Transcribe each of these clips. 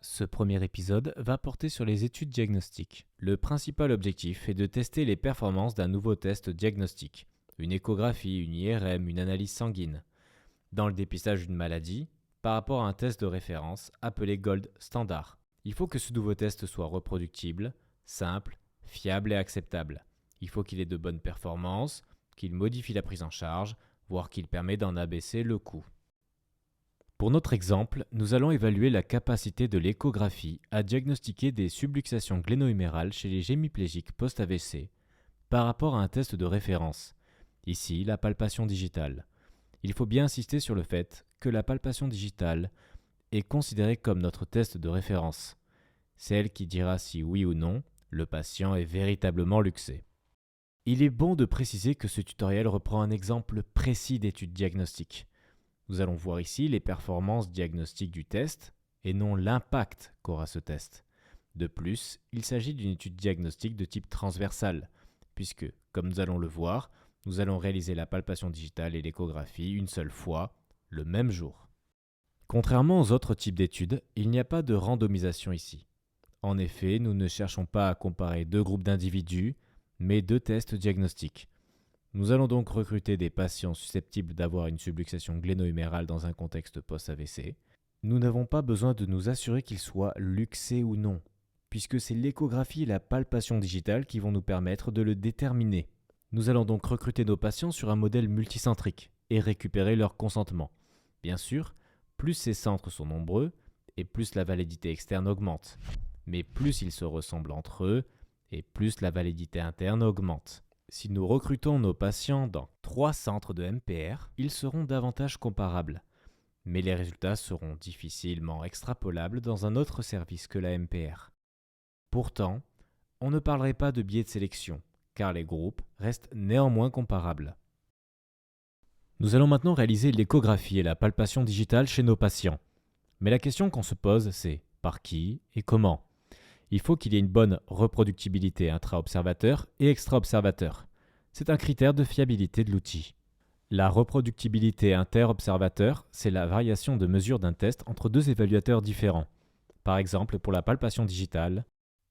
Ce premier épisode va porter sur les études diagnostiques. Le principal objectif est de tester les performances d'un nouveau test diagnostique, une échographie, une IRM, une analyse sanguine, dans le dépistage d'une maladie, par rapport à un test de référence appelé Gold Standard. Il faut que ce nouveau test soit reproductible, simple, fiable et acceptable. Il faut qu'il ait de bonnes performances, qu'il modifie la prise en charge, voire qu'il permet d'en abaisser le coût. Pour notre exemple, nous allons évaluer la capacité de l'échographie à diagnostiquer des subluxations gléno-humérales chez les gémiplégiques post-AVC par rapport à un test de référence, ici la palpation digitale. Il faut bien insister sur le fait que la palpation digitale est considérée comme notre test de référence. C'est elle qui dira si oui ou non le patient est véritablement luxé. Il est bon de préciser que ce tutoriel reprend un exemple précis d'étude diagnostique. Nous allons voir ici les performances diagnostiques du test et non l'impact qu'aura ce test. De plus, il s'agit d'une étude diagnostique de type transversal, puisque, comme nous allons le voir, nous allons réaliser la palpation digitale et l'échographie une seule fois, le même jour. Contrairement aux autres types d'études, il n'y a pas de randomisation ici. En effet, nous ne cherchons pas à comparer deux groupes d'individus, mais deux tests diagnostiques. Nous allons donc recruter des patients susceptibles d'avoir une subluxation gléno-humérale dans un contexte post-AVC. Nous n'avons pas besoin de nous assurer qu'ils soient luxés ou non, puisque c'est l'échographie et la palpation digitale qui vont nous permettre de le déterminer. Nous allons donc recruter nos patients sur un modèle multicentrique et récupérer leur consentement. Bien sûr, plus ces centres sont nombreux, et plus la validité externe augmente. Mais plus ils se ressemblent entre eux, et plus la validité interne augmente. Si nous recrutons nos patients dans 3 centres de MPR, ils seront davantage comparables. Mais les résultats seront difficilement extrapolables dans un autre service que la MPR. Pourtant, on ne parlerait pas de biais de sélection, car les groupes restent néanmoins comparables. Nous allons maintenant réaliser l'échographie et la palpation digitale chez nos patients. Mais la question qu'on se pose, c'est par qui et comment ? Il faut qu'il y ait une bonne reproductibilité intra-observateur et extra-observateur. C'est un critère de fiabilité de l'outil. La reproductibilité inter-observateur, c'est la variation de mesure d'un test entre deux évaluateurs différents. Par exemple, pour la palpation digitale,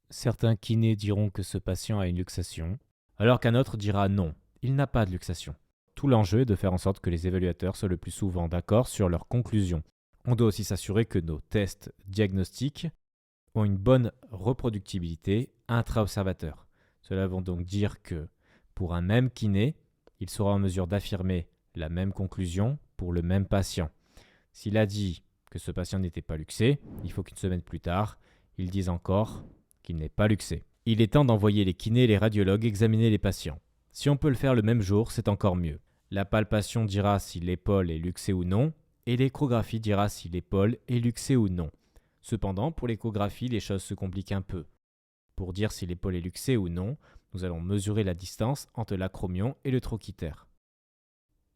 certains kinés diront que ce patient a une luxation, alors qu'un autre dira non, il n'a pas de luxation. Tout l'enjeu est de faire en sorte que les évaluateurs soient le plus souvent d'accord sur leurs conclusions. On doit aussi s'assurer que nos tests diagnostiques ont une bonne reproductibilité intra-observateur. Cela veut donc dire que pour un même kiné, il sera en mesure d'affirmer la même conclusion pour le même patient. S'il a dit que ce patient n'était pas luxé, il faut qu'une semaine plus tard, il dise encore qu'il n'est pas luxé. Il est temps d'envoyer les kinés et les radiologues examiner les patients. Si on peut le faire le même jour, c'est encore mieux. La palpation dira si l'épaule est luxée ou non, et l'échographie dira si l'épaule est luxée ou non. Cependant, pour l'échographie, les choses se compliquent un peu. Pour dire si l'épaule est luxée ou non, nous allons mesurer la distance entre l'acromion et le trochiter.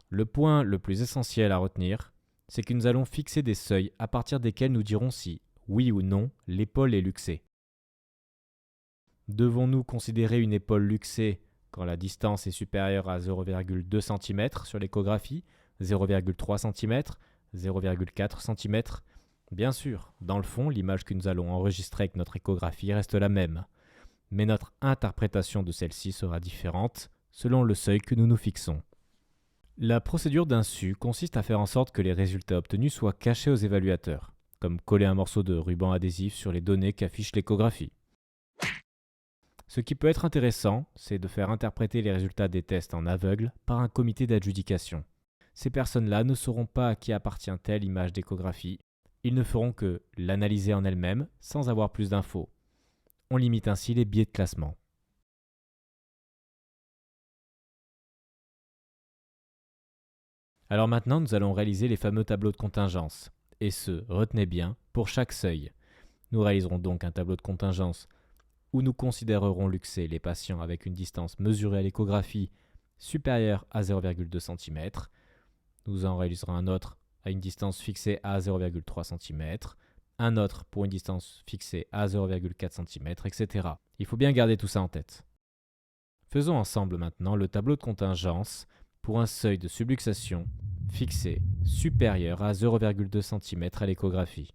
Le point le plus essentiel à retenir, c'est que nous allons fixer des seuils à partir desquels nous dirons si, oui ou non, l'épaule est luxée. Devons-nous considérer une épaule luxée quand la distance est supérieure à 0,2 cm sur l'échographie, 0,3 cm, 0,4 cm ? Bien sûr, dans le fond, l'image que nous allons enregistrer avec notre échographie reste la même, mais notre interprétation de celle-ci sera différente selon le seuil que nous nous fixons. La procédure d'insu consiste à faire en sorte que les résultats obtenus soient cachés aux évaluateurs, comme coller un morceau de ruban adhésif sur les données qu'affiche l'échographie. Ce qui peut être intéressant, c'est de faire interpréter les résultats des tests en aveugle par un comité d'adjudication. Ces personnes-là ne sauront pas à qui appartient telle image d'échographie. Ils ne feront que l'analyser en elle-même sans avoir plus d'infos. On limite ainsi les biais de classement. Alors maintenant, nous allons réaliser les fameux tableaux de contingence. Et ce, retenez bien, pour chaque seuil. Nous réaliserons donc un tableau de contingence où nous considérerons luxés les patients avec une distance mesurée à l'échographie supérieure à 0,2 cm. Nous en réaliserons un autre à une distance fixée à 0,3 cm, un autre pour une distance fixée à 0,4 cm, etc. Il faut bien garder tout ça en tête. Faisons ensemble maintenant le tableau de contingence pour un seuil de subluxation fixé supérieur à 0,2 cm à l'échographie.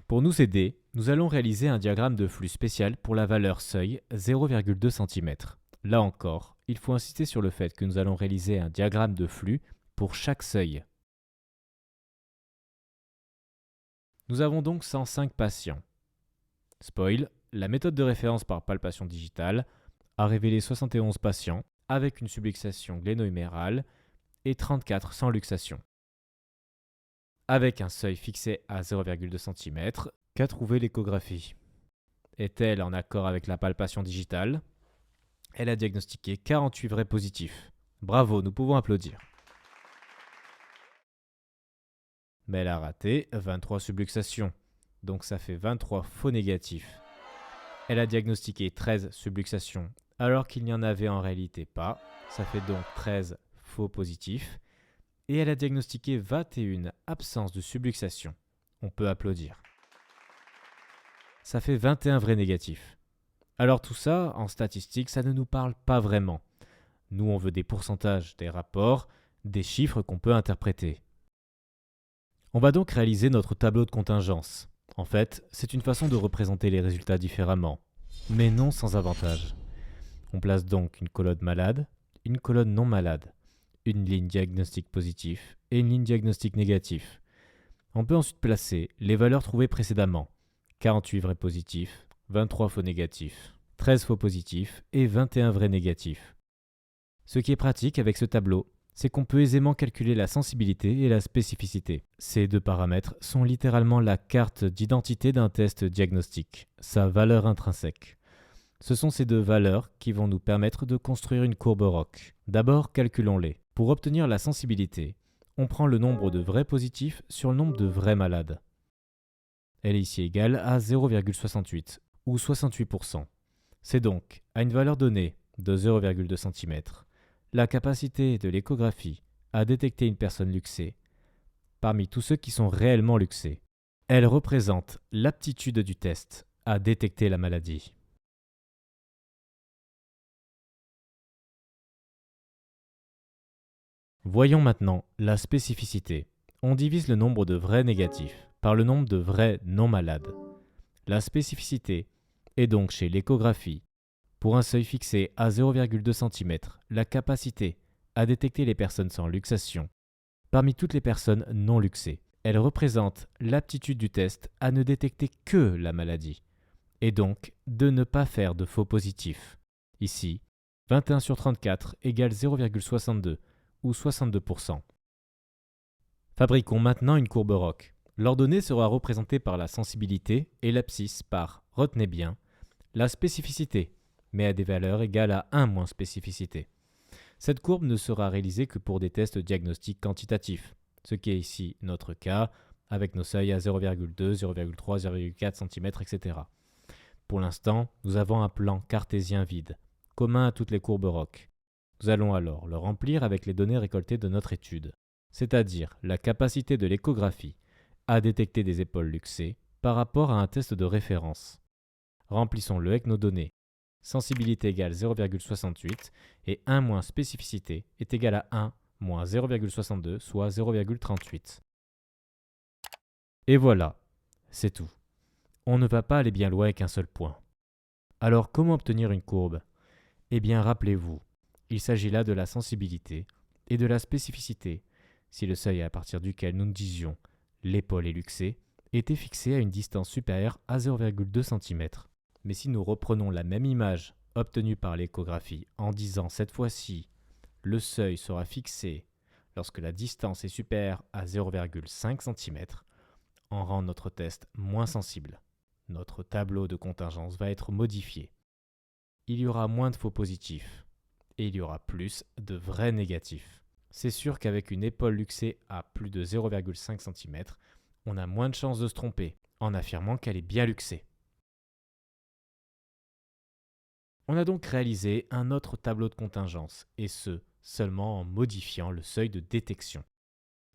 Pour nous aider, nous allons réaliser un diagramme de flux spécial pour la valeur seuil 0,2 cm. Là encore, il faut insister sur le fait que nous allons réaliser un diagramme de flux pour chaque seuil. Nous avons donc 105 patients. Spoil, la méthode de référence par palpation digitale a révélé 71 patients avec une subluxation gléno-humérale et 34 sans luxation. Avec un seuil fixé à 0,2 cm, qu'a trouvé l'échographie? Est-elle en accord avec la palpation digitale? Elle a diagnostiqué 48 vrais positifs. Bravo, nous pouvons applaudir. Mais elle a raté 23 subluxations, donc ça fait 23 faux négatifs. Elle a diagnostiqué 13 subluxations, alors qu'il n'y en avait en réalité pas, ça fait donc 13 faux positifs. Et elle a diagnostiqué 21 absences de subluxation. On peut applaudir. Ça fait 21 vrais négatifs. Alors tout ça, en statistique, ça ne nous parle pas vraiment. Nous, on veut des pourcentages, des rapports, des chiffres qu'on peut interpréter. On va donc réaliser notre tableau de contingence. En fait, c'est une façon de représenter les résultats différemment, mais non sans avantage. On place donc une colonne malade, une colonne non malade, une ligne diagnostic positif et une ligne diagnostic négatif. On peut ensuite placer les valeurs trouvées précédemment. 48 vrais positifs, 23 faux négatifs, 13 faux positifs et 21 vrais négatifs. Ce qui est pratique avec ce tableau, c'est qu'on peut aisément calculer la sensibilité et la spécificité. Ces deux paramètres sont littéralement la carte d'identité d'un test diagnostique, sa valeur intrinsèque. Ce sont ces deux valeurs qui vont nous permettre de construire une courbe ROC. D'abord, calculons-les. Pour obtenir la sensibilité, on prend le nombre de vrais positifs sur le nombre de vrais malades. Elle est ici égale à 0,68 ou 68%. C'est donc, à une valeur donnée de 0,2 cm, la capacité de l'échographie à détecter une personne luxée parmi tous ceux qui sont réellement luxés. Elle représente l'aptitude du test à détecter la maladie. Voyons maintenant la spécificité. On divise le nombre de vrais négatifs par le nombre de vrais non malades. La spécificité est donc chez l'échographie, pour un seuil fixé à 0,2 cm, la capacité à détecter les personnes sans luxation parmi toutes les personnes non luxées. Elle représente l'aptitude du test à ne détecter que la maladie, et donc de ne pas faire de faux positifs. Ici, 21 sur 34 égale 0,62 ou 62%. Fabriquons maintenant une courbe ROC. L'ordonnée sera représentée par la sensibilité et l'abscisse par, retenez bien, la spécificité, mais à des valeurs égales à 1 moins spécificité. Cette courbe ne sera réalisée que pour des tests diagnostiques quantitatifs, ce qui est ici notre cas, avec nos seuils à 0,2, 0,3, 0,4 cm, etc. Pour l'instant, nous avons un plan cartésien vide, commun à toutes les courbes ROC. Nous allons alors le remplir avec les données récoltées de notre étude, c'est-à-dire la capacité de l'échographie à détecter des épaules luxées par rapport à un test de référence. Remplissons-le avec nos données. Sensibilité égale 0,68 et 1 moins spécificité est égal à 1 moins 0,62, soit 0,38. Et voilà, c'est tout. On ne va pas aller bien loin avec un seul point. Alors comment obtenir une courbe? Eh bien rappelez-vous, il s'agit là de la sensibilité et de la spécificité, si le seuil à partir duquel nous disions l'épaule est luxée était fixé à une distance supérieure à 0,2 cm. Mais si nous reprenons la même image obtenue par l'échographie en disant cette fois-ci le seuil sera fixé lorsque la distance est supérieure à 0,5 cm, on rend notre test moins sensible. Notre tableau de contingence va être modifié. Il y aura moins de faux positifs et il y aura plus de vrais négatifs. C'est sûr qu'avec une épaule luxée à plus de 0,5 cm, on a moins de chances de se tromper en affirmant qu'elle est bien luxée. On a donc réalisé un autre tableau de contingence, et ce, seulement en modifiant le seuil de détection.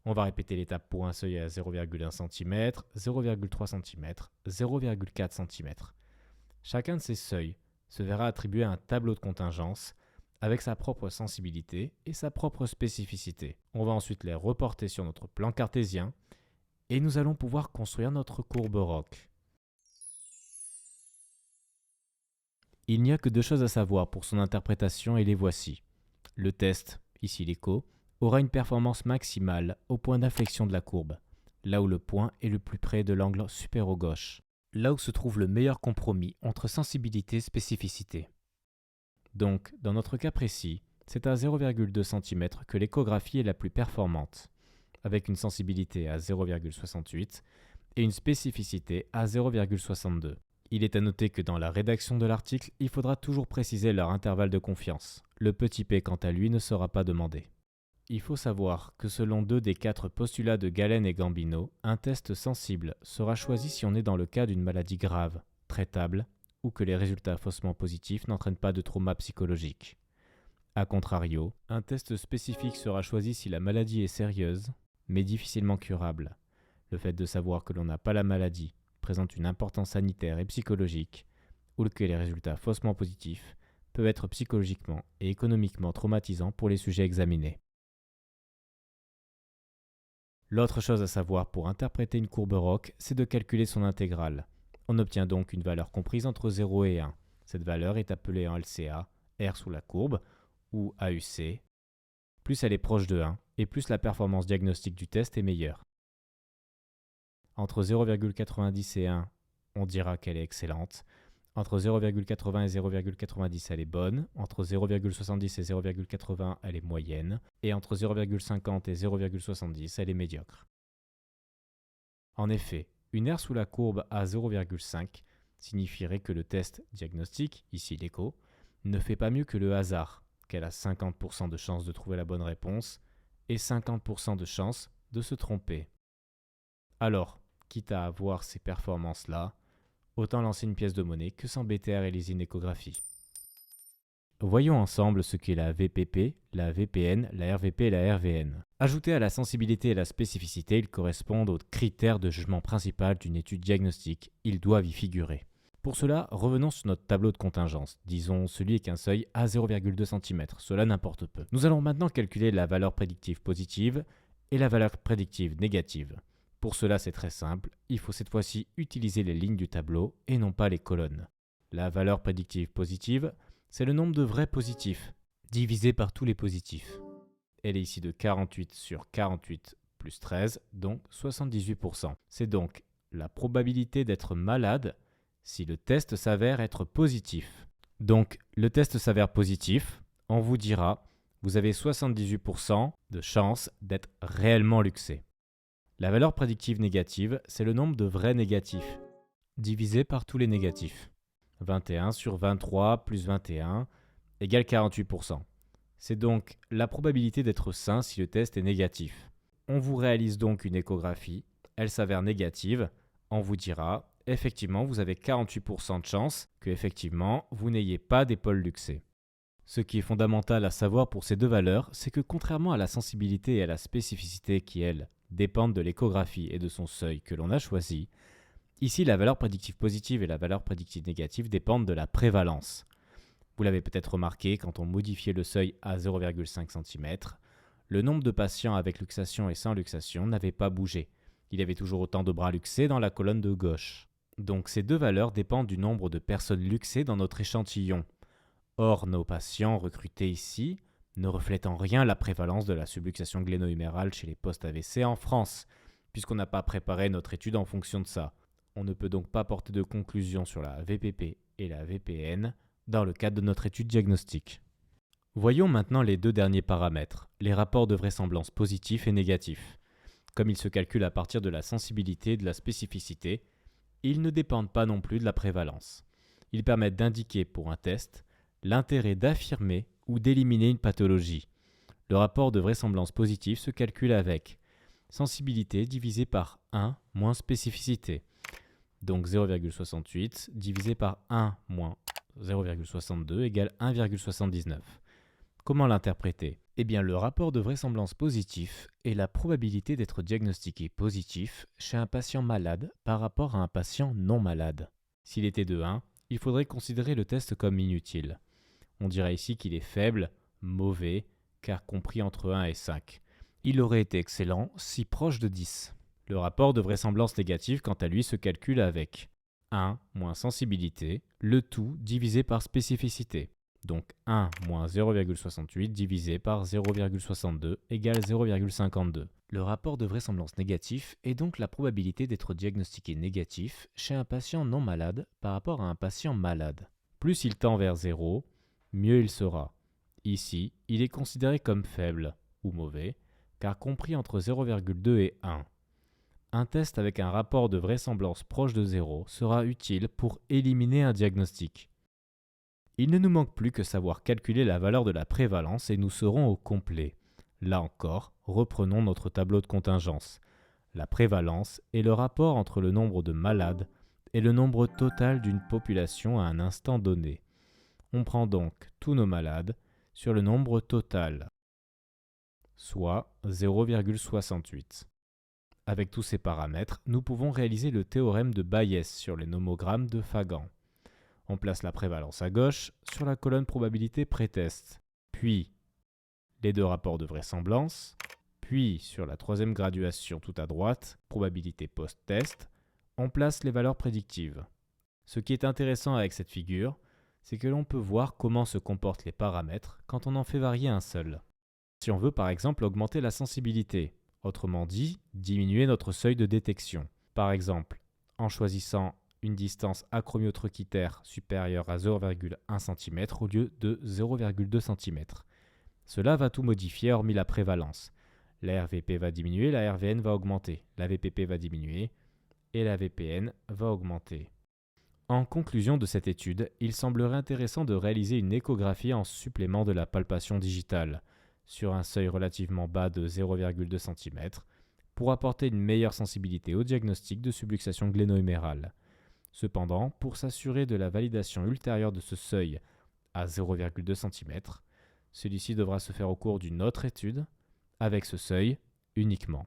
On va répéter l'étape pour un seuil à 0,1 cm, 0,3 cm, 0,4 cm. Chacun de ces seuils se verra attribuer un tableau de contingence avec sa propre sensibilité et sa propre spécificité. On va ensuite les reporter sur notre plan cartésien Et nous allons pouvoir construire notre courbe ROC. Il n'y a que deux choses à savoir pour son interprétation et les voici. Le test, ici l'écho, aura une performance maximale au point d'inflexion de la courbe, là où le point est le plus près de l'angle supéro-gauche, là où se trouve le meilleur compromis entre sensibilité et spécificité. Donc, dans notre cas précis, c'est à 0,2 cm que l'échographie est la plus performante, avec une sensibilité à 0,68 et une spécificité à 0,62. Il est à noter que dans la rédaction de l'article, il faudra toujours préciser leur intervalle de confiance. Le petit p, quant à lui, ne sera pas demandé. Il faut savoir que selon 2 des 4 postulats de Galen et Gambino, un test sensible sera choisi si on est dans le cas d'une maladie grave, traitable, ou que les résultats faussement positifs n'entraînent pas de trauma psychologique. A contrario, un test spécifique sera choisi si la maladie est sérieuse, mais difficilement curable. Le fait de savoir que l'on n'a pas la maladie présente une importance sanitaire et psychologique, ou que les résultats faussement positifs peuvent être psychologiquement et économiquement traumatisants pour les sujets examinés. L'autre chose à savoir pour interpréter une courbe ROC, c'est de calculer son intégrale. On obtient donc une valeur comprise entre 0 et 1. Cette valeur est appelée en LCA, R sous la courbe, ou AUC. Plus elle est proche de 1, et plus la performance diagnostique du test est meilleure. Entre 0,90 et 1, on dira qu'elle est excellente. Entre 0,80 et 0,90, elle est bonne. Entre 0,70 et 0,80, elle est moyenne. Et entre 0,50 et 0,70, elle est médiocre. En effet, une R sous la courbe à 0,5 signifierait que le test diagnostique, ici l'écho, ne fait pas mieux que le hasard, qu'elle a 50% de chances de trouver la bonne réponse et 50% de chances de se tromper. Alors, quitte à avoir ces performances-là, autant lancer une pièce de monnaie que s'embêter à réaliser une échographie. Voyons ensemble ce qu'est la VPP, la VPN, la RVP et la RVN. Ajoutés à la sensibilité et la spécificité, ils correspondent aux critères de jugement principal d'une étude diagnostique. Ils doivent y figurer. Pour cela, revenons sur notre tableau de contingence, disons celui avec un seuil à 0,2 cm, cela n'importe peu. Nous allons maintenant calculer la valeur prédictive positive et la valeur prédictive négative. Pour cela, c'est très simple, il faut cette fois-ci utiliser les lignes du tableau et non pas les colonnes. La valeur prédictive positive, c'est le nombre de vrais positifs, divisé par tous les positifs. Elle est ici de 48 sur 48 plus 13, donc 78%. C'est donc la probabilité d'être malade si le test s'avère être positif. Donc, le test s'avère positif, on vous dira, vous avez 78% de chance d'être réellement luxé. La valeur prédictive négative, c'est le nombre de vrais négatifs, divisé par tous les négatifs. 21 sur 23 plus 21 égale 48%. C'est donc la probabilité d'être sain si le test est négatif. On vous réalise donc une échographie, elle s'avère négative, on vous dira, effectivement, vous avez 48% de chance que, effectivement, vous n'ayez pas d'épaule luxée. Ce qui est fondamental à savoir pour ces deux valeurs, c'est que contrairement à la sensibilité et à la spécificité qui, elles, dépendent de l'échographie et de son seuil que l'on a choisi, ici la valeur prédictive positive et la valeur prédictive négative dépendent de la prévalence. Vous l'avez peut-être remarqué, quand on modifiait le seuil à 0,5 cm, le nombre de patients avec luxation et sans luxation n'avait pas bougé. Il y avait toujours autant de bras luxés dans la colonne de gauche. Donc ces deux valeurs dépendent du nombre de personnes luxées dans notre échantillon. Or, nos patients recrutés ici ne reflètent en rien la prévalence de la subluxation gléno-humérale chez les post-AVC en France, puisqu'on n'a pas préparé notre étude en fonction de ça. On ne peut donc pas porter de conclusion sur la VPP et la VPN dans le cadre de notre étude diagnostique. Voyons maintenant les deux derniers paramètres, les rapports de vraisemblance positifs et négatifs. Comme ils se calculent à partir de la sensibilité et de la spécificité, ils ne dépendent pas non plus de la prévalence. Ils permettent d'indiquer pour un test l'intérêt d'affirmer ou d'éliminer une pathologie. Le rapport de vraisemblance positive se calcule avec sensibilité divisé par 1 moins spécificité. Donc 0,68 divisé par 1 moins 0,62 égale 1,79. Comment l'interpréter ? Eh bien, le rapport de vraisemblance positif est la probabilité d'être diagnostiqué positif chez un patient malade par rapport à un patient non malade. S'il était de 1, il faudrait considérer le test comme inutile. On dirait ici qu'il est faible, mauvais, car compris entre 1 et 5. Il aurait été excellent si proche de 10. Le rapport de vraisemblance négative, quant à lui, se calcule avec 1 moins sensibilité, le tout divisé par spécificité. Donc 1 moins 0,68 divisé par 0,62 égale 0,52. Le rapport de vraisemblance négatif est donc la probabilité d'être diagnostiqué négatif chez un patient non malade par rapport à un patient malade. Plus il tend vers 0, mieux il sera. Ici, il est considéré comme faible ou mauvais, car compris entre 0,2 et 1. Un test avec un rapport de vraisemblance proche de 0 sera utile pour éliminer un diagnostic. Il ne nous manque plus que savoir calculer la valeur de la prévalence et nous serons au complet. Là encore, reprenons notre tableau de contingence. La prévalence est le rapport entre le nombre de malades et le nombre total d'une population à un instant donné. On prend donc tous nos malades sur le nombre total, soit 0,68. Avec tous ces paramètres, nous pouvons réaliser le théorème de Bayes sur les nomogrammes de Fagan. On place la prévalence à gauche sur la colonne probabilité pré-test, puis les deux rapports de vraisemblance, puis sur la troisième graduation tout à droite, probabilité post-test, on place les valeurs prédictives. Ce qui est intéressant avec cette figure, c'est que l'on peut voir comment se comportent les paramètres quand on en fait varier un seul. Si on veut par exemple augmenter la sensibilité, autrement dit, diminuer notre seuil de détection, par exemple en choisissant une distance acromiotrochitaire supérieure à 0,1 cm au lieu de 0,2 cm. Cela va tout modifier hormis la prévalence. La RVP va diminuer, la RVN va augmenter, la VPP va diminuer et la VPN va augmenter. En conclusion de cette étude, il semblerait intéressant de réaliser une échographie en supplément de la palpation digitale, sur un seuil relativement bas de 0,2 cm, pour apporter une meilleure sensibilité au diagnostic de subluxation gléno-humérale. Cependant, pour s'assurer de la validation ultérieure de ce seuil à 0,2 cm, celui-ci devra se faire au cours d'une autre étude, avec ce seuil uniquement.